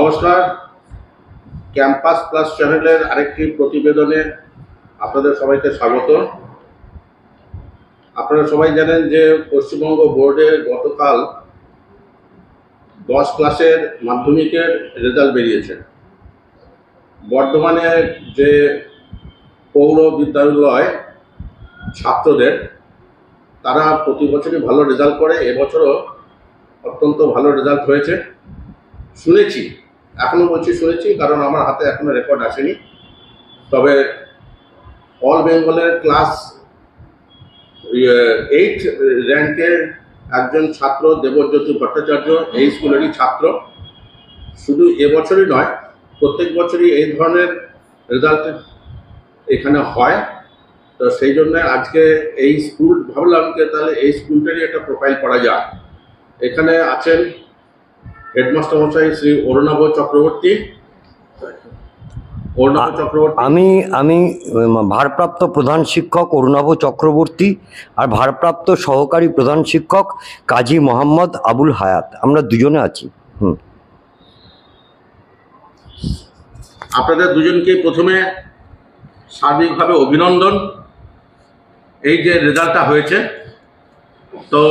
নমস্কার, campus plus চ্যানেলের আরেকটি প্রতিবেদনে আপনাদের সবাইকে স্বাগত। আপনারা সবাই জানেন যে পশ্চিমবঙ্গ বোর্ডে গতকাল 10 ক্লাসের মাধ্যমিকের রেজাল্ট বেরিয়েছে। বর্ধমানে যে পৌর বিদ্যালয় ছাত্রদের, তারা প্রতি বছরই ভালো রেজাল্ট করে, এবছরও অত্যন্ত ভালো রেজাল্ট হয়েছে শুনেছি। এখনও বলছি শুনেছি, কারণ আমার হাতে এখনো রেকর্ড আসেনি। তবে অল বেঙ্গলের ক্লাস 8 র্যাঙ্কের একজন ছাত্র দেবজ্যোতি ভট্টাচার্য এই স্কুলেরই ছাত্র। শুধু এবছরই নয়, প্রত্যেক বছরই এই ধরনের রেজাল্ট এখানে হয়। তো সেই জন্য আজকে এই স্কুল ভাবলাম যে তাহলে এই স্কুলটারই একটা প্রোফাইল করা যায়। এখানে আছেন হেডমাস্টার মশাই শ্রী অরুণাভ চক্রবর্তী। আমি ভারপ্রাপ্ত প্রধান শিক্ষক অরুণাভ চক্রবর্তী, আর ভারপ্রাপ্ত সহকারী প্রধান শিক্ষক কাজী মোহাম্মদ আবুল হায়াত। আমরা দুজনে আছি। আপনাদের দুজনকে প্রথমে সার্বিকভাবে অভিনন্দন। এই যে রেজাল্টটা হয়েছে, তো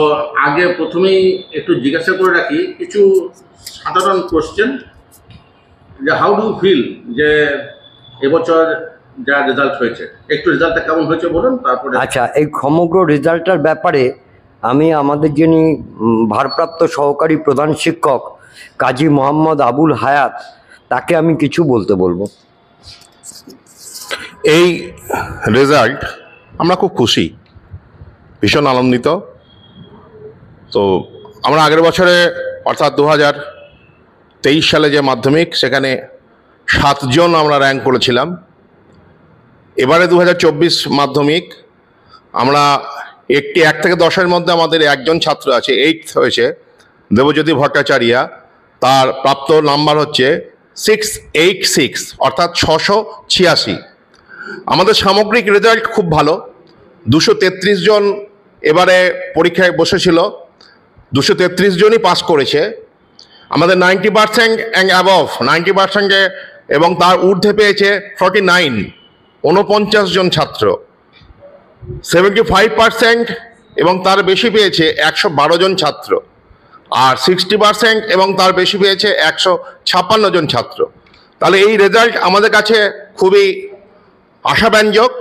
আগে প্রথমেই একটু জিজ্ঞাসা করে রাখি কিছু সাধারণ কোশ্চেন, যে হাউ ডু ফিল যে এবছর যা রেজাল্ট হয়েছে, একটু রেজাল্টটা কেমন হয়েছে বলুন, তারপরে। আচ্ছা, এই সমগ্র রেজাল্টটার ব্যাপারে আমি আমাদের যিনি ভারপ্রাপ্ত সহকারী প্রধান শিক্ষক কাজী মোহাম্মদ আবুল হায়াত, তাকে আমি কিছু বলবো। এই রেজাল্ট আমরা খুব খুশি, ভীষণ আনন্দিত। তো আমরা আগের বছরে অর্থাৎ 2023 সালে যে মাধ্যমিক, সেখানে 7 জন আমরা র্যাঙ্ক করেছিলাম। এবারে 2024 মাধ্যমিক আমরা 1 থেকে 10-এর মধ্যে আমাদের একজন ছাত্র আছে, 8th হয়েছে, দেবজ্যোতি ভট্টাচার্য। তার প্রাপ্ত নাম্বার হচ্ছে 686, অর্থাৎ 686। আমাদের সামগ্রিক রেজাল্ট খুব ভালো। 233 জন এবারে পরীক্ষায় বসেছিল, 233 জনই পাস করেছে। আমাদের 90% অ্যান্ড অ্যাবভ, 90% এবং তার ঊর্ধ্বে পেয়েছে 49 জন ছাত্র। 75% এবং তার বেশি পেয়েছে 112 জন ছাত্র। আর 60% এবং তার বেশি পেয়েছে 156 জন ছাত্র। তাহলে এই রেজাল্ট আমাদের কাছে খুবই আশাব্যঞ্জক।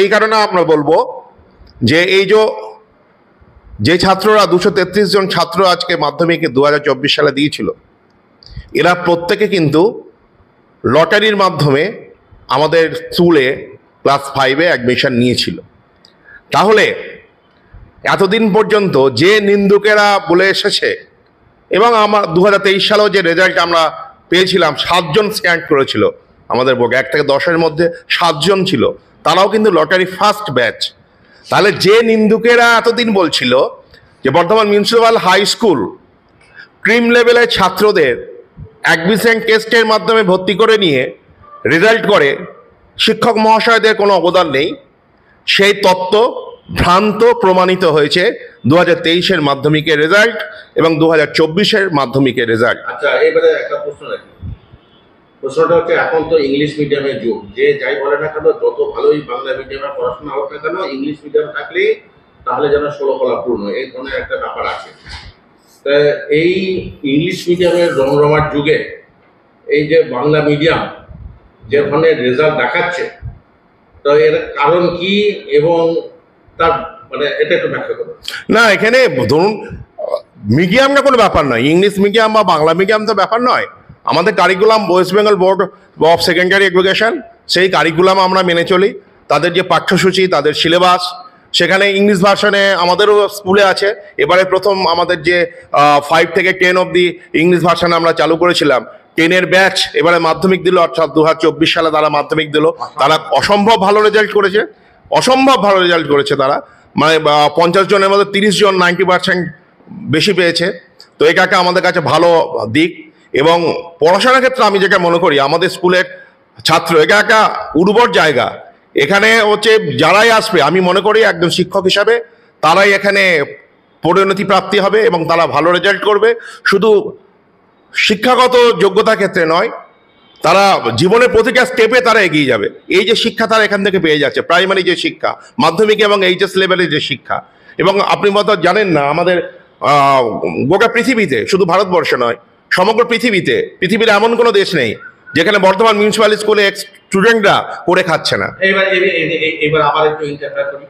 এই কারণে আমরা বলবো যে এই যে ছাত্ররা 233 জন ছাত্র আজকে মাধ্যমিকে 2024 সালে দিয়েছিল, এরা প্রত্যেকে কিন্তু লটারির মাধ্যমে আমাদের স্কুলে ক্লাস 5-এ অ্যাডমিশন নিয়েছিল। তাহলে এতদিন পর্যন্ত যে নিন্দুকেরা বলে এসেছে, এবং আমার 2023 সালেও যে রেজাল্ট আমরা পেয়েছিলাম, 7 জন স্ক্যান করেছিল আমাদের বোর্ডে, 1 থেকে 10-এর মধ্যে 7 জন ছিল, তারাও কিন্তু লটারি ফার্স্ট ব্যাচ। তাহলে যে নিন্দুকেরা এতদিন বলছিল যে Bardhaman municipal high school cream লেভেলের ছাত্রদের অ্যাডমিশন টেস্টের মাধ্যমে ভর্তি করে নিয়ে রেজাল্ট করে, শিক্ষক মহাশয়দের কোনো অবদান নেই, সেই তত্ত্ব ভ্রান্ত প্রমাণিত হয়েছে 2023-এর মাধ্যমিকের রেজাল্ট এবং 2024-এর মাধ্যমিকের রেজাল্ট। আচ্ছা, এবারে একটা প্রশ্ন রাখি। প্রশ্নটা হচ্ছে, এখন তো ইংলিশ মিডিয়ামের যুগ, যে যাই বলে না কেন, যত ভালোই বাংলা মিডিয়ামে পড়াশোনা হোক না কেন, ইংলিশ মিডিয়াম থাকলেই তাহলে যেন ষোলকলা পূর্ণ, এই ধরনের একটা ব্যাপার আছে। তা এই ইংলিশ মিডিয়ামের রমরমার যুগে এই যে বাংলা মিডিয়াম যে ধরনের রেজাল্ট দেখাচ্ছে, তো এর কারণ কি এবং তার মানে এটা একটু ব্যাখ্যা করুন। না, এখানে ধরুন মিডিয়ামটা কোনো ব্যাপার নয়, ইংলিশ মিডিয়াম বা বাংলা মিডিয়াম তো ব্যাপার নয়। আমাদের curriculum West Bengal board of secondary education, সেই কারিকুলাম আমরা মেনে চলি। তাদের যে পাঠ্যসূচি, তাদের সিলেবাস, সেখানে ইংলিশ ভার্সনে আমাদেরও স্কুলে আছে। এবারে প্রথম আমাদের যে 5 থেকে 10 অবধি ইংলিশ ভার্সনে আমরা চালু করেছিলাম। 10-এর ব্যাচ এবারে মাধ্যমিক দিল, অর্থাৎ 2024 সালে তারা মাধ্যমিক দিল। তারা অসম্ভব ভালো রেজাল্ট করেছে, তারা মানে 50 জনের মধ্যে 30 জন 90% বেশি পেয়েছে। তো এটা একটা আমাদের কাছে ভালো দিক। এবং পড়াশোনার ক্ষেত্রে আমি যেটা মনে করি, আমাদের স্কুলের ছাত্র এটা একটা উর্বর জায়গা। এখানে হচ্ছে যারাই আসবে, আমি মনে করি একজন শিক্ষক হিসাবে তারাই এখানে পরিণতি প্রাপ্তি হবে এবং তারা ভালো রেজাল্ট করবে। শুধু শিক্ষাগত যোগ্যতার ক্ষেত্রে নয়, তারা জীবনের প্রতিটা স্টেপে তারা এগিয়ে যাবে। এই যে শিক্ষা তারা এখান থেকে পেয়ে যাচ্ছে, প্রাইমারি যে শিক্ষা, মাধ্যমিক এবং এইচএস লেভেলের যে শিক্ষা, এবং আপনি মতো জানেন না আমাদের গোটা পৃথিবীতে, শুধু ভারতবর্ষে নয়, সমগ্র পৃথিবীর এমন কোনো দেশ নেই যেখানে বর্ধমান মিউনিসিপ্যাল স্কুলে স্টুডেন্টরা করে খাচ্ছে না। এবার আবার একটু ইন্টারফেয়ার করি।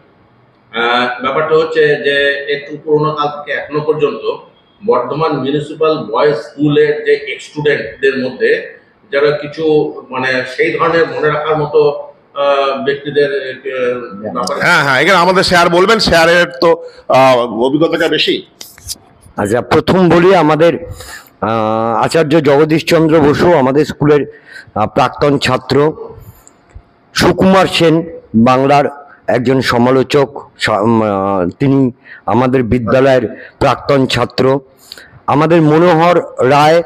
ব্যাপারটা হচ্ছে যে একটু পুরোনো কাল থেকে এখনো পর্যন্ত বর্ধমান মিউনিসিপ্যাল বয়েজ স্কুলের যে স্টুডেন্টদের মধ্যে যারা কিছু মানে সেই ধরনের মনে রাখার মতো ব্যক্তিদের হ্যাঁ, এখানে আমাদের স্যার বলবেন, স্যারের তো অভিজ্ঞতাটা বেশি। আচ্ছা, প্রথম বলি, আমাদের আচার্য জগদীশচন্দ্র বসু আমাদের স্কুলের প্রাক্তন ছাত্র, সুকুমার সেন বাংলার একজন সমালোচক, তিনি আমাদের বিদ্যালয়ের প্রাক্তন ছাত্র, আমাদের মনোহর রায়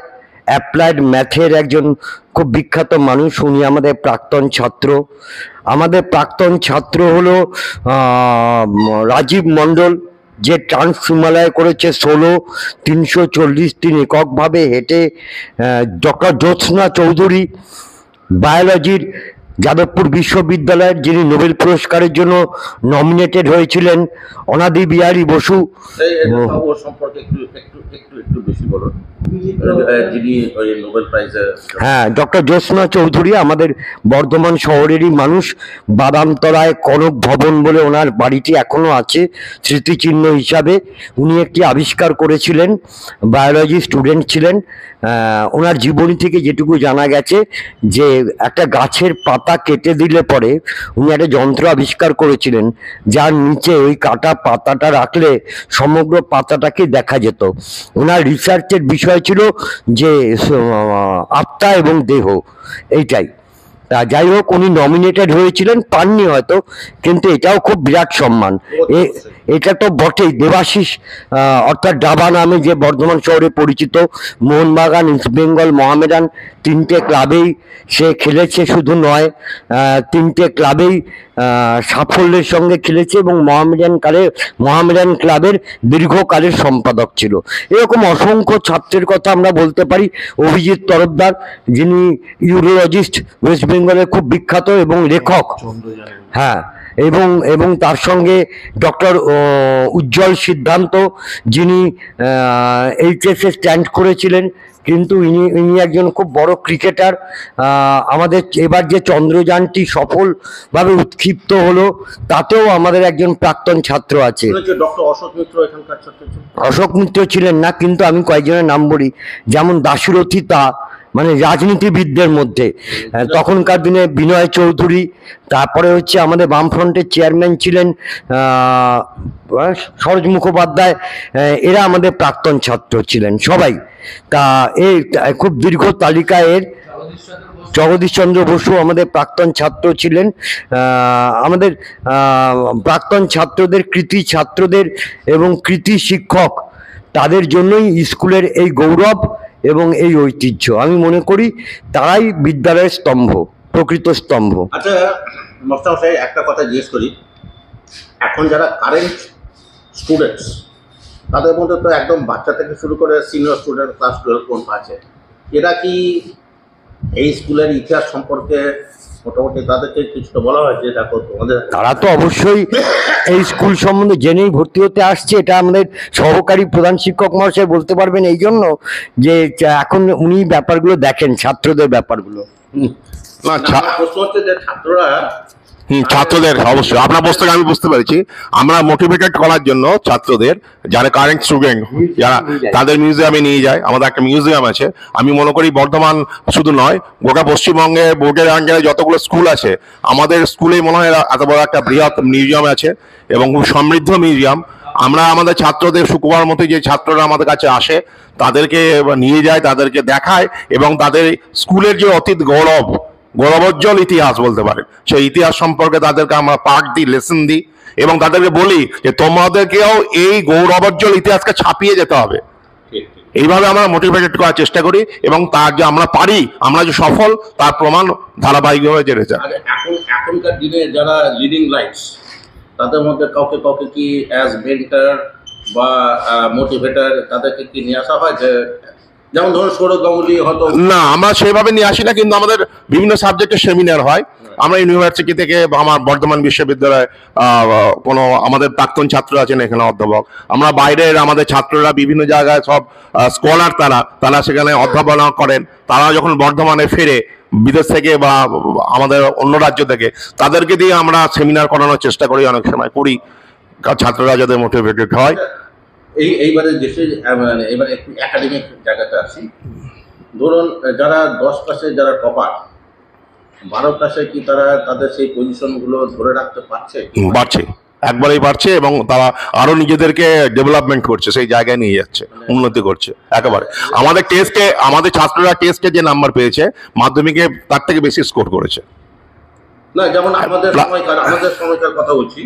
অ্যাপ্লাইড ম্যাথের একজন খুব বিখ্যাত মানুষ, উনি আমাদের প্রাক্তন ছাত্র। আমাদের প্রাক্তন ছাত্র হলো রাজীব মণ্ডল, যে ট্রান্স হিমালয় করেছে 340 এককভাবে হেঁটে। ডক্টর জ্যোৎস্না চৌধুরী বায়োলজির যাদবপুর বিশ্ববিদ্যালয়ের, যিনি নোবেল পুরস্কারের জন্য নমিনেটেড হয়েছিলেন। অনাদি বিহারী বসু সম্পর্কে একটু বেশি বলুন, যিনি নোবেল প্রাইজের। হ্যাঁ, ডক্টর জ্যোৎস্না চৌধুরী আমাদের বর্ধমান শহরেরই মানুষ। বাদামতলায় কনক ভবন বলে ওনার বাড়িটি এখনো আছে স্মৃতিচিহ্ন হিসাবে। উনি একটি আবিষ্কার করেছিলেন, বায়োলজি স্টুডেন্ট ছিলেন। ওনার জীবনী থেকে যেটুকু জানা গেছে যে একটা গাছের পাতা কেটে দিলে পরে উনি একটা যন্ত্র আবিষ্কার করেছিলেন, যার নিচে ওই কাটা পাতাটা রাখলে সমগ্র পাতাটাকে দেখা যেত। ওনার রিসার্চের বিষয় ছিল যে আত্মা এবং দেহ, এইটাই। তা যাই হোক, উনি নমিনেটেড হয়েছিলেন, পাননি হয়তো, কিন্তু এটাও খুব বিরাট সম্মান। এটা তো বটেই। দেবাশিস অর্থাৎ ডাবা নামে যে বর্ধমান শহরে পরিচিত, মোহনবাগান, ইস্ট বেঙ্গল, মোহামেডান তিনটে ক্লাবেই সে খেলেছে, শুধু নয়, তিনটে ক্লাবেই সাফল্যের সঙ্গে খেলেছে এবং মোহামেডান ক্লাবের দীর্ঘকালের সম্পাদক ছিল। এরকম অসংখ্য ছাত্রের কথা আমরা বলতে পারি। অভিজিৎ তরফদার, যিনি ইউরোলজিস্ট, ওয়েস্ট বেঙ্গলের খুব বিখ্যাত এবং লেখক। হ্যাঁ, এবং তার সঙ্গে ডক্টর উজ্জ্বল সিদ্ধান্ত, যিনি এইচএসে স্ট্যান্ড করেছিলেন, কিন্তু ইনি একজন খুব বড় ক্রিকেটার। আমাদের এবার যে চন্দ্রযানটি সফলভাবে উৎক্ষিপ্ত হলো, তাতেও আমাদের একজন প্রাক্তন ছাত্র আছে। অশোক মিত্র ছিলেন না, কিন্তু আমি কয়েকজনের নাম বলি, যেমন দাশরথী তা, মানে রাজনীতিবিদদের মধ্যে তখনকার দিনে বিনয় চৌধুরী, তারপরে হচ্ছে আমাদের বামফ্রন্টের চেয়ারম্যান ছিলেন সরোজ মুখোপাধ্যায়, এরা আমাদের প্রাক্তন ছাত্র ছিলেন সবাই। তা এই খুব দীর্ঘ তালিকা এর। জগদীশচন্দ্র বসু আমাদের প্রাক্তন ছাত্র ছিলেন। আমাদের প্রাক্তন ছাত্রদের, কৃতি ছাত্রদের এবং কৃতি শিক্ষক, তাদের জন্যই স্কুলের এই গৌরব এবং এই ঐতিহ্য। আমি মনে করি তারাই বিদ্যালয়ের স্তম্ভ, প্রকৃত স্তম্ভ। আচ্ছা মোস্তাফা সাহেব, একটা কথা জিজ্ঞেস করি, এখন যারা কারেন্ট স্টুডেন্টস, তাদের মধ্যে তো একদম বাচ্চা থেকে শুরু করে সিনিয়র স্টুডেন্ট ক্লাস 12 পর্যন্ত আছে, এরা কি এই স্কুলের ইতিহাস সম্পর্কে মোটামুটি তাদেরকে কিছুটা বলা হয় যে দেখো তোমাদের? তারা তো অবশ্যই এই স্কুল সম্বন্ধে জেনেই ভর্তি হতে আসছে। এটা আমাদের সহকারী প্রধান শিক্ষক মহাশয় বলতে পারবেন, এই জন্য যে এখন উনি ব্যাপারগুলো দেখেন, ছাত্রদের ব্যাপারগুলো। প্রশ্ন হচ্ছে যে ছাত্ররা, ছাত্রদের অবশ্যই আপনার প্রশ্নকে আমি বুঝতে পেরেছি। আমরা মোটিভেটেড করার জন্য ছাত্রদের, যারা কারেন্ট স্টুডেন্ট, যারা তাদের মিউজিয়ামে নিয়ে যায়। আমাদের একটা মিউজিয়াম আছে। আমি মনে করি বর্ধমান শুধু নয়, গোটা পশ্চিমবঙ্গে বোর্ডের আন্ডারে যতগুলো স্কুল আছে, আমাদের স্কুলেই মনে হয় এত বড় একটা বৃহৎ মিউজিয়াম আছে এবং খুব সমৃদ্ধ মিউজিয়াম। আমরা আমাদের ছাত্রদের, সুকুমার মতো যে ছাত্ররা আমাদের কাছে আসে, তাদেরকে নিয়ে যায়, তাদেরকে দেখায় এবং তাদের স্কুলের যে অতীত গৌরবোজ্জ্বল ইতিহাস বলতে পারে, সেই ইতিহাস সম্পর্কে তাদেরকে আমরা পাঠ দিই, লেসন দিই এবং তাদেরকে বলি যে তোমাদেরকেও এই গৌরবোজ্জ্বল ইতিহাসকে ছাপিয়ে যেতে হবে। এইভাবে আমরা মোটিভেটেড করার চেষ্টা করি এবং তার যে আমরা পারি, আমরা যে সফল, তার প্রমাণ ধারাবাহিকভাবে জেনে যায়। এখনকার দিনে যারা লিডিং লাইটস, তাদের মধ্যে কাউকে কি অ্যাজ মেন্টর বা মোটিভেটর তাদেরকে কি নিয়ে আসা হয়, যে যেমন ধরুন সৌরভ গাঙ্গুলি হয়তো না, আমরা সেভাবে নিয়ে আসি না, কিন্তু আমাদের বিভিন্ন সাবজেক্টের সেমিনার হয়। আমরা ইউনিভার্সিটি থেকে বা আমার বর্ধমান বিশ্ববিদ্যালয়ে কোনো আমাদের প্রাক্তন ছাত্র আছেন এখানে অধ্যাপক, আমরা বাইরের আমাদের ছাত্ররা বিভিন্ন জায়গায় সব স্কলার, তারা সেখানে অধ্যাপনা করেন। তারা যখন বর্ধমানে ফেরে বিদেশ থেকে বা আমাদের অন্য রাজ্য থেকে, তাদেরকে দিয়ে আমরা সেমিনার করানোর চেষ্টা করি, অনেক সময় করি, ছাত্ররা যাতে মোটিভেটেড হয়। এইবারে দেশের মানে এবার একটু একাডেমিক জায়গাতে আসি। ধরুন যারা 10 ক্লাসে যারা টপার, 12 ক্লাসে কি তারা তাদের সেই পজিশনগুলো ধরে রাখতে পারছে? বাড়ছে, একবারেই বাড়ছে, এবং তারা আরো নিজেদেরকে ডেভেলপমেন্ট করছে, সেই জায়গায় নিয়ে যাচ্ছে, উন্নতি করছে একেবারে। আমাদের ছাত্ররা টেস্টে যে নাম্বার পেয়েছে মাধ্যমিকে তার থেকে বেশি স্কোর করেছে। না, যেমন আমাদের সময়কার কথা বলছি,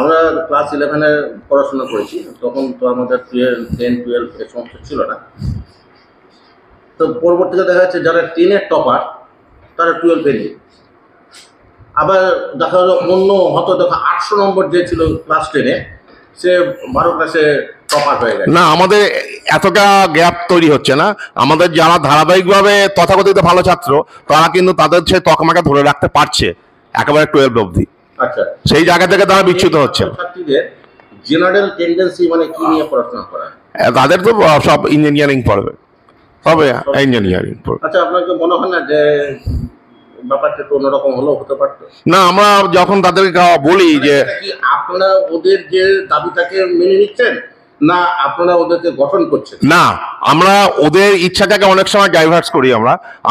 আমরা ক্লাস 11-এ পড়াশোনা করেছি, তখন তো আমাদের 10, 12 এ সমস্ত ছিল না। তো পরবর্তীতে দেখা যাচ্ছে যারা 10-এর টপার তারা 12-এ নেই। আবার দেখা গেলো অন্য হয়তো দেখো 800 নম্বর যে ছিল ক্লাস 10-এ, সে 12 ক্লাসে টপার হয়ে গেছে। না, আমাদের এতটা গ্যাপ তৈরি হচ্ছে না। আমাদের যারা ধারাবাহিকভাবে তথাকথিত ভালো ছাত্র, তারা কিন্তু তাদের সে তকমাকে ধরে রাখতে পারছে একেবারে 12 অবধি। আচ্ছা, সেই জায়গা থেকে তারা বিচ্যুত হচ্ছে। ছাত্রীদের জেনারেল টেন্ডেন্সি মানে কি নিয়ে পড়াশোনা করা? তাদের তো সব ইঞ্জিনিয়ারিং পড়বে, তবে ইঞ্জিনিয়ারিং পড়বে। আচ্ছা, আপনাকে মনে হয় না যে ব্যাপারটা একটু অন্যরকম হলেও হতে পারতো? না, আমরা যখন তাদেরকে বলি যে এটা কি আপনারা ওদের যে দাবিটাকে মেনে নিচ্ছেন, না আপনারা ওদেরকে গঠন করছেন? না, আমরা ওদের ইচ্ছাটাকে অনেক সময় ডাইভার্স করি।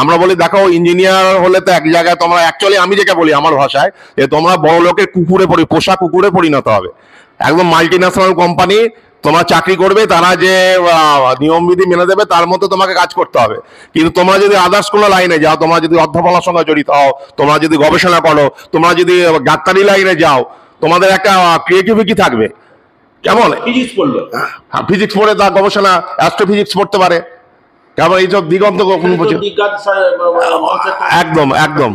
আমরা বলি, দেখো ইঞ্জিনিয়ার হলে তো এক জায়গায় তোমরা, অ্যাকচুয়ালি আমি যেটা বলি আমার ভাষায়, যে তোমরা বড় লোকের পোষা কুকুরে পরিণত হবে। একদম মাল্টি ন্যাশনাল কোম্পানি, তোমরা চাকরি করবে, তারা যে নিয়মবিধি মেনে দেবে তার মতো তোমাকে কাজ করতে হবে। কিন্তু তোমরা যদি আদার্স কোনো লাইনে যাও, তোমরা যদি অধ্যাপনার সঙ্গে জড়িত হও, তোমরা যদি গবেষণা করো, তোমরা যদি ডাক্তারি লাইনে যাও, তোমাদের একটা ক্রিয়েটিভিটি থাকবে। কেমন ফিজিক্স পড়লো, ফিজিক্স পড়ে তার গবেষণা, অ্যাস্ট্রোফিজিক্স পড়তে পারে, কেমন এইসব দিগন্ত একদম একদম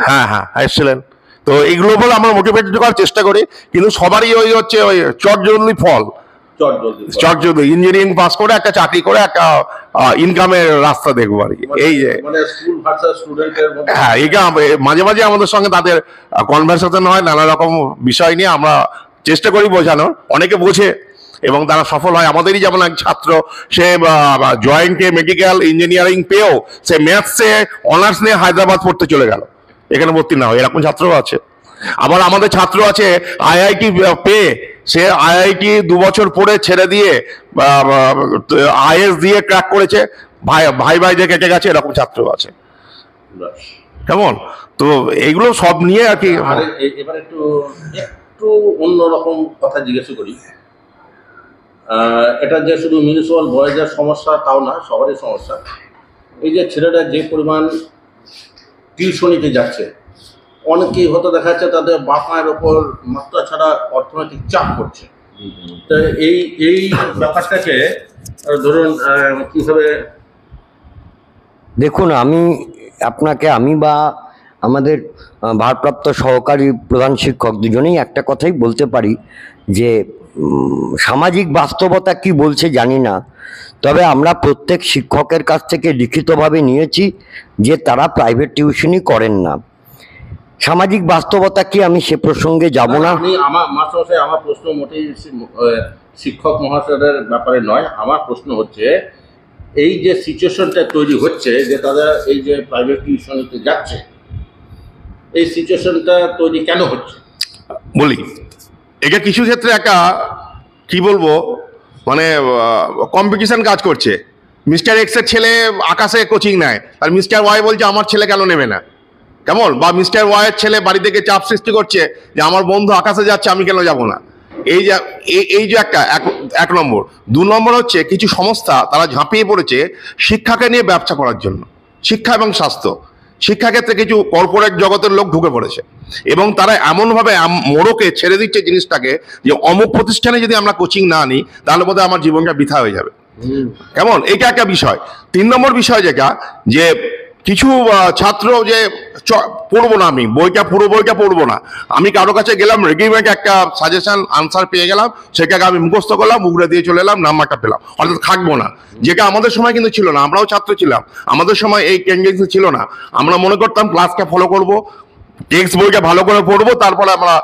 হ্যাঁ হ্যাঁ এক্সেলেন্ট। তো এইগুলো বলে আমরা মোটিভেটেড করার চেষ্টা করি, কিন্তু সবারই ওই হচ্ছে ওই চটজলদি ফল, চটজলদি ইঞ্জিনিয়ারিং পাস করে একটা চাকরি করে একটা ইনকামের রাস্তা দেখবো আর কি। এই যে হ্যাঁ, এটা মাঝে মাঝে আমাদের সঙ্গে তাদের কনভারসেশন হয় নানা রকম বিষয় নিয়ে, আমরা চেষ্টা করি বোঝানোর, অনেকে বোঝে এবং তারা সফল হয়। আমাদেরই যেমন এক ছাত্র, সে জয়েন্টে মেডিকেল ইঞ্জিনিয়ারিং পেয়েও সে ম্যাথসে অনার্স নিয়ে হায়দ্রাবাদ পড়তে চলে গেল, এখানে ভর্তি না হয়, এরকম ছাত্রও আছে। আবার আমাদের ছাত্র আছে আইআইটি পেয়ে, সে আইআইটি 2 বছর পড়ে ছেড়ে দিয়ে আইএস দিয়ে ক্র্যাক করেছে, ভাই যে কেটে গেছে, এরকম ছাত্র আছে। কেমন, তো এইগুলো সব নিয়ে আর কি। এবার একটু অন্যরকম কথা জিজ্ঞেস করি। এটা যে শুধু মিউনিসিপাল বয়েজের সমস্যা তাও না, সবারই সমস্যা। এই যে ছেলেরা যে পরিমাণ টিউশনিতে যাচ্ছে, অনেকেই হয়তো দেখা যাচ্ছে তাদের বাপ মায়ের ওপর মাত্রা ছাড়া অর্থনৈতিক চাপ পড়ছে। তো এই ব্যাপারটাকে ধরুন কিভাবে? দেখুন, আমি বা আমাদের ভারপ্রাপ্ত সহকারী প্রধান শিক্ষক দুজনেই একটা কথাই বলতে পারি যে সামাজিক বাস্তবতা কি বলছে জানি না, তবে আমরা প্রত্যেক শিক্ষকের কাছ থেকে লিখিতভাবে নিয়েছি যে তারা প্রাইভেট টিউশনই করেন না। সামাজিক বাস্তবতা কি, আমি সে প্রসঙ্গে যাব না। আমার প্রশ্ন মোটেই শিক্ষক মহাশয়দের ব্যাপারে নয়। আমার প্রশ্ন হচ্ছে, এই যে সিচুয়েশনটা তৈরি হচ্ছে যে তারা এই যে প্রাইভেট টিউশনিতে যাচ্ছে, এই সিচুয়েশনটা তৈরি কেন হচ্ছে? বলি, এটা কিছু ক্ষেত্রে একটা কি বলবো, মানে কম্পিটিশন কাজ করছে। মিস্টার এক্স এর ছেলে আকাশে কোচিং নেয়, আর মিস্টার ওয়াই বলছে আমার ছেলে কেন নেবে না, কেমন? বা মিস্টার ওয়াই এর ছেলে বাড়ি থেকে চাপ সৃষ্টি করছে যে আমার বন্ধু আকাশে যাচ্ছে, আমি কেন যাব না। এই যে এক নম্বর। 2 নম্বর হচ্ছে, কিছু সংস্থা তারা ঝাঁপিয়ে পড়েছে শিক্ষাকে নিয়ে ব্যবসা করার জন্য। শিক্ষা এবং স্বাস্থ্য, শিক্ষাক্ষেত্রে কিছু কর্পোরেট জগতের লোক ঢুকে পড়েছে এবং তারা এমনভাবে মোড়কে ছেড়ে দিচ্ছে জিনিসটাকে যে অমুক প্রতিষ্ঠানে যদি আমরা কোচিং না নিই তাহলে বোধহয় আমার জীবনটা বৃথা হয়ে যাবে। কেমন, এইটা একটা বিষয়। 3 নম্বর বিষয় যেটা, যে কিছু ছাত্র যে পড়বো না, আমি পুরো বইটা পড়বো না, আমি কারো কাছে গেলাম, রেডিমেড একটা সাজেশন আনসার পেয়ে গেলাম, সেটাকে আমি মুখস্থ করলাম, উগড়ে দিয়ে চলে এলাম, নাম্বারটা পেলাম, অর্থাৎ থাকবো না। যেটা আমাদের সময় কিন্তু ছিল না, আমরাও ছাত্র ছিলাম, আমাদের সময় এই টেন্ডেন্সি ছিল না। আমরা মনে করতাম ক্লাসকে ফলো করব, টেক্সট বইটা ভালো করে পড়বো, তারপরে আমরা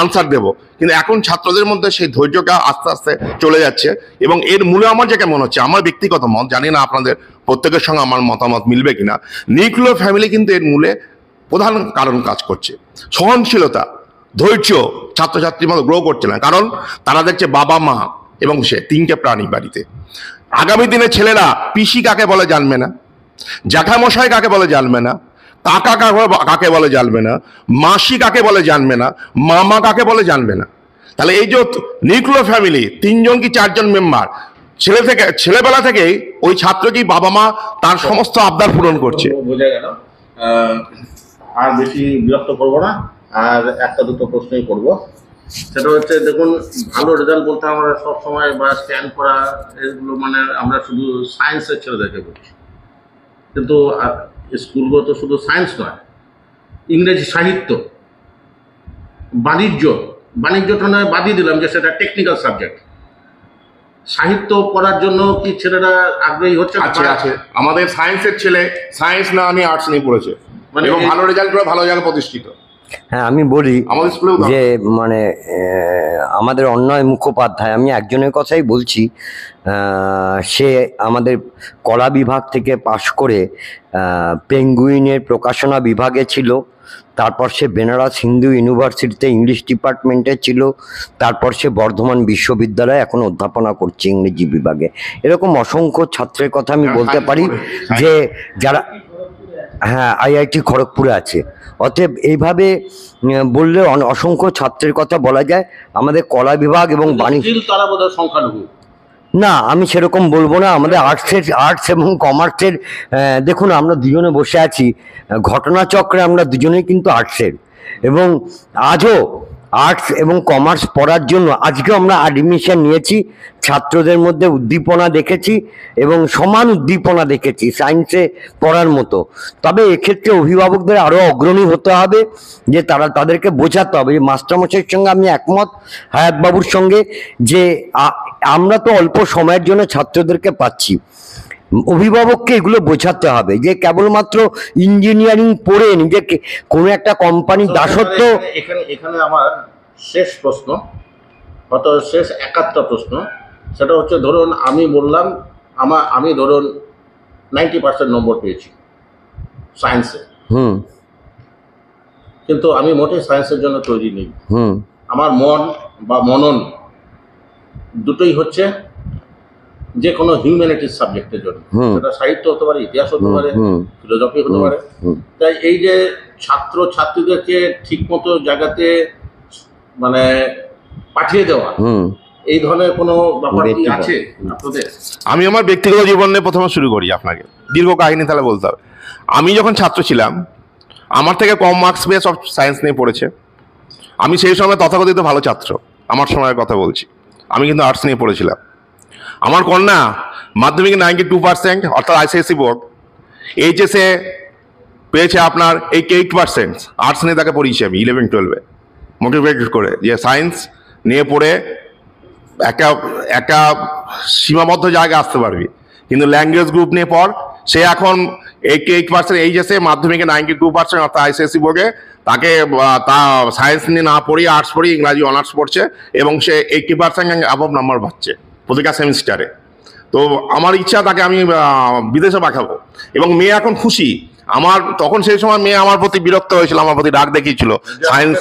আনসার দেব। কিন্তু এখন ছাত্রদের মধ্যে সেই ধৈর্যটা আস্তে আস্তে চলে যাচ্ছে। এবং এর মূলে আমার যেটা মনে হচ্ছে, আমার ব্যক্তিগত মত, জানি না আপনাদের প্রত্যেকের সঙ্গে আমার মতামত মিলবে কিনা, নিউক্লিয়ার ফ্যামিলি কিন্তু এর মূলে প্রধান কারণ কাজ করছে। সহনশীলতা, ধৈর্য ছাত্রছাত্রীর মধ্যে গ্রো করছে না, কারণ তারা দেখছে বাবা মা এবং সে তিনটে প্রাণী বাড়িতে। আগামী দিনে ছেলেরা পিসি কাকে বলে জানবে না, জ্যাঠামশাই কাকে বলে জানবে না, কাকা কাকে বলে জানবে না, মাসি কাকে বলে জানবে না, মামা কাকে বলে জানবে না। তাহলে এই যে নিউক্লিয়ার ফ্যামিলি, 3জন কি 4জন মেম্বার, ছেলেবেলা থেকেই ওই ছাত্রটি বাবা মা তার সমস্ত আবদার পূরণ করছে। বোঝা গেল। আর বেশি বিরক্ত করবো না, আর একটা দুটো প্রশ্নই করবো। সেটা হচ্ছে, দেখুন, ভালো রেজাল্ট বলতে আমরা সবসময় বা স্ট্যান্ড করা এগুলো মানে আমরা শুধু সায়েন্সের ছেলেদেরকে বলছি, কিন্তু স্কুলগুলো তো শুধু সায়েন্স নয়, ইংরেজি সাহিত্য, বাণিজ্যটা নয় বাদিয়ে দিলাম যে সেটা টেকনিক্যাল সাবজেক্ট, সাহিত্য পড়ার জন্য কি ছেলেরা আগ্রহী হচ্ছে? আছে আমাদের সায়েন্সের ছেলে সায়েন্স না নিয়ে আর্টস নিয়ে পড়েছে, মানে এবং ভালো রেজাল্ট করে ভালো জায়গায় প্রতিষ্ঠিত। হ্যাঁ, আমি বলি আমাদের স্কুলেও যে মানে আমাদের অন্যয় মুখোপাধ্যায়, আমি একজনের কথাই বলছি, সে আমাদের কলা বিভাগ থেকে পাশ করে পেঙ্গুইনের প্রকাশনা বিভাগে ছিল, তারপর সে বেনারস হিন্দু ইউনিভার্সিটিতে ইংলিশ ডিপার্টমেন্টে ছিল, তারপর সে বর্ধমান বিশ্ববিদ্যালয়ে এখন অধ্যাপনা করছে ইংরেজি বিভাগে। এরকম অসংখ্য ছাত্রের কথা আমি বলতে পারি যে যারা, হ্যাঁ, আইআইটি খড়গপুরে আছে। অতএব এইভাবে বললে অসংখ্য ছাত্রের কথা বলা যায়। আমাদের কলা বিভাগ এবং বাণিজ্য, তারা বোধহয় সংখ্যালঘু না, আমি সেরকম বলবো না। আমাদের আর্টস এবং কমার্সের, দেখুন আমরা দুজনে বসে আছি, ঘটনাচক্রে আমরা দুজনেই কিন্তু আর্টসের, এবং আজও আর্টস এবং কমার্স পড়ার জন্য আজকেও আমরা অ্যাডমিশন নিয়েছি। ছাত্রদের মধ্যে উদ্দীপনা দেখেছি এবং সমান উদ্দীপনা দেখেছি সায়েন্সে পড়ার মতো। তবে এক্ষেত্রে অভিভাবকদের আরও অগ্রণী হতে হবে, যে তাদেরকে বোঝাতে হবে। মাস্টারমশাইয়ের সঙ্গে আমি একমত, হায়াতবাবুর সঙ্গে, যে আমরা তো অল্প সময়ের জন্য ছাত্রদেরকে পাচ্ছি, অভিভাবককে এগুলো বোঝাতে হবে যে কেবলমাত্র ইঞ্জিনিয়ারিং পড়ে নিজেকে কোনো একটা কোম্পানি দাসত্ব। এখানে আমার শেষ প্রশ্ন, হয়তো শেষ 71 প্রশ্ন, সেটা হচ্ছে, ধরুন আমি বললাম আমি ধরুন 90% নম্বর পেয়েছি সায়েন্সে, কিন্তু আমি মোটেই সায়েন্সের জন্য তৈরি নেই। আমার মন বা মনন দুটোই হচ্ছে যে কোনো হিউম্যানিটিস সাবজেক্টের জন্য, সেটা সাহিত্য হতে পারে, ইতিহাস হতে পারে, ফিলোসফি হতে পারে। তাই এই যে ছাত্র ছাত্রীদেরকে ঠিক মতো জায়গাতে মানে পাঠিয়ে দেওয়া, এই ধরনের কোনো ব্যাপার কি আছে আপনাদের? আমি আমার ব্যক্তিগত জীবন নিয়ে প্রথমে শুরু করি, আপনাকে দীর্ঘ কাহিনী তাহলে বলতে হবে। আমি যখন ছাত্র ছিলাম, আমার থেকে কম মার্কস পেয়ে সব সায়েন্স নিয়ে পড়েছে। আমি সেই সময় তথাকথিত ভালো ছাত্র, আমার সময়ের কথা বলছি, আমি কিন্তু আর্টস নিয়ে পড়েছিলাম। আমার কন্যা মাধ্যমিকে 92%, অর্থাৎ আইসিএসসি বোর্ড, এইচএসে পেয়েছে আপনার 88%। আর্টস নিয়ে তাকে পড়িয়েছি আমি 11-12-এ, মোটিভেটেড করে যে সায়েন্স নিয়ে পড়ে একটা সীমাবদ্ধ জায়গায় আসতে পারবি, কিন্তু ল্যাঙ্গুয়েজ গ্রুপ নিয়ে পড়। সে এখন 88% এইচএসে, মাধ্যমিকে 92%, অর্থাৎ আইসিএসসি বোর্ডে তাকে তা সায়েন্স নিয়ে না পড়িয়ে আর্টস পড়িয়ে ইংরাজি অনার্স পড়ছে, এবং সে 80% অ্যাবভ নাম্বার পাচ্ছে প্রতিটা সেমিস্টারে। তো আমার ইচ্ছা তাকে আমি বিদেশে পাঠাবো, এবং মেয়ে এখন খুশি। আমার তখন সেই সময় মেয়ে আমার প্রতি বিরক্ত হয়েছিল, আমার প্রতি রাগ দেখিয়েছিল সায়েন্স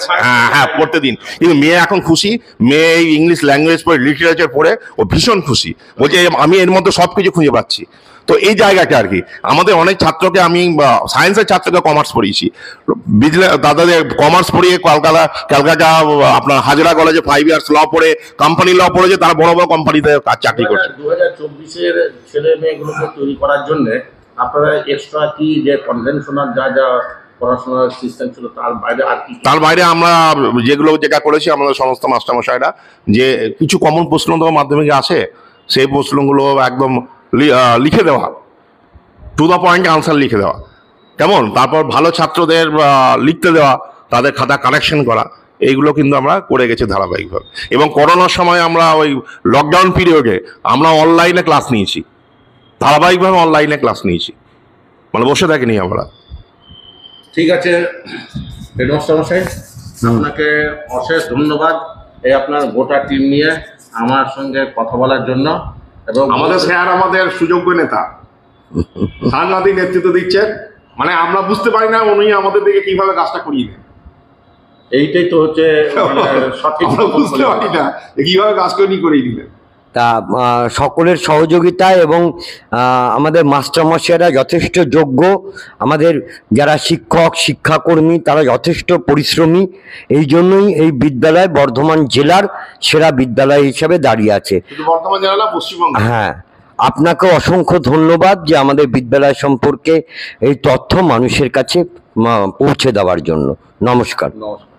হ্যাঁ পড়তে দিন, কিন্তু মেয়ে এখন খুশি। মেয়ে এই ইংলিশ ল্যাঙ্গুয়েজ পড়ে, লিটারেচার পড়ে ও ভীষণ খুশি, বলছে আমি এর মধ্যে সব কিছু খুঁজে পাচ্ছি। তো এই জায়গাটা আর কি, আমাদের অনেক ছাত্রকে আমি সায়েন্সের ছাত্রকে কমার্স পড়িয়েছি, দাদাদের কমার্স পড়িয়ে ক্যালকাটা আপনার হাজরা কলেজে 5 ইয়ার্স ল পড়ে, কোম্পানি ল পড়েছে, তারা বড় বড় কোম্পানিতে চাকরি করছে। 2024-এর ছেলে মেয়েগুলোকে তৈরি করার জন্য আপনারা এক্সট্রা কি যে কনভেনশনাল যা পড়াশোনার সিস্টেম ছিল তার বাইরে আর কি? তার বাইরে আমরা যেটা করেছি, আমাদের সমস্ত মাস্টারমশাইরা, যে কিছু কমন প্রশ্ন তো মাধ্যমিকে আসে, সেই প্রশ্নগুলো একদম লিখে দেওয়া, টু দ্য পয়েন্ট আনসার লিখে দেওয়া, কেমন, তারপর ভালো ছাত্রদের লিখতে দেওয়া, তাদের খাতা কারেকশন করা, এইগুলো কিন্তু আমরা করে গেছি ধারাবাহিকভাবে। এবং করোনার সময় আমরা ওই লকডাউন পিরিয়ডে আমরা অনলাইনে ক্লাস নিয়েছি, ধারাবাহিকভাবে অনলাইনে ক্লাস নিয়েছি, মানে বসে থাকিনি আমরা। ঠিক আছে হেডমাস্টার মশাই, আপনাকে অশেষ ধন্যবাদ এই আপনার গোটা টিম নিয়ে আমার সঙ্গে কথা বলার জন্য। এবং আমাদের স্যার আমাদের সুযোগ্য নেতা, সাংঘাতিক নেতৃত্ব দিচ্ছেন, মানে আমরা বুঝতে পারি না উনি আমাদের দিকে কিভাবে কাজটা করিয়ে দেন। এইটাই তো হচ্ছে সঠিক, আমরা বুঝতে পারি না কিভাবে কাজটা উনি করিয়ে দিলেন। তা সকলের সহযোগিতায় এবং আমাদের মাস্টারমশাইরা যথেষ্ট যোগ্য, আমাদের যারা শিক্ষক শিক্ষাকর্মী তারা যথেষ্ট পরিশ্রমী, এই জন্যই এই বিদ্যালয় বর্ধমান জেলার সেরা বিদ্যালয় হিসাবে দাঁড়িয়ে আছে। শুধু বর্ধমান জেলা না, পশ্চিমবঙ্গ। হ্যাঁ, আপনাকে অসংখ্য ধন্যবাদ যে আমাদের বিদ্যালয় সম্পর্কে এই তথ্য মানুষের কাছে পৌঁছে দেওয়ার জন্য। নমস্কার। নমস্কার।